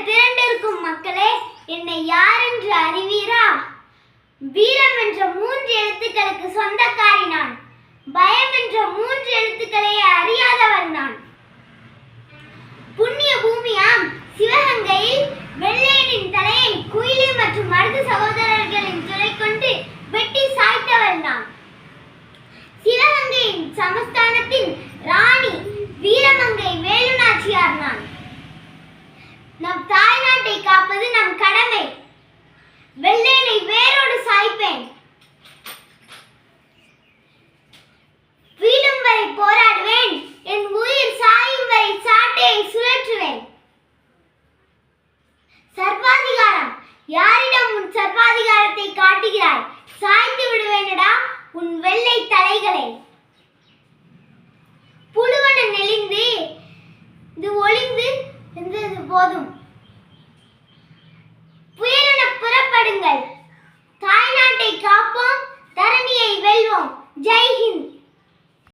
திரண்டிருக்கும் மக்களே, என்னை யார் என்று அறிவீரா? வீரம் என்ற 3 எழுத்துக்களுக்கு சொந்தக்காரி நான். பயம் என்ற 3 எழுத்துக்களை அறியாதவள் நான். புண்ணிய பூமியாம் சிவகங்கையில் வெள்ளையனின் தலையை குயிலி மற்றும் மருது சகோதரர்களின் துணை கொண்டு வெட்டி சாய்த்தவள் நான். சிவகங்கையின் சமஸ்தானத்தின் ராணி வீரமங்கை வேலுநாச்சியார் நான். நம் தாய்நாட்டை காப்பது நம் கடமை. வெள்ளையனை வேரோடு சாய்ப்பேன். வீழும் வரை போராடுவேன். என் உயிர் சாயும் வரை சாட்டையை சுழற்றுவேன். சர்வாதிகாரம், யாரிடம் உன் சர்வாதிகாரத்தை காட்டுகிறாய்? சாய்த்து விடுவேனடா உன் வெள்ளை தலைகளை. புழுவன நெளிந்து இது ஒளிந்து போதும்.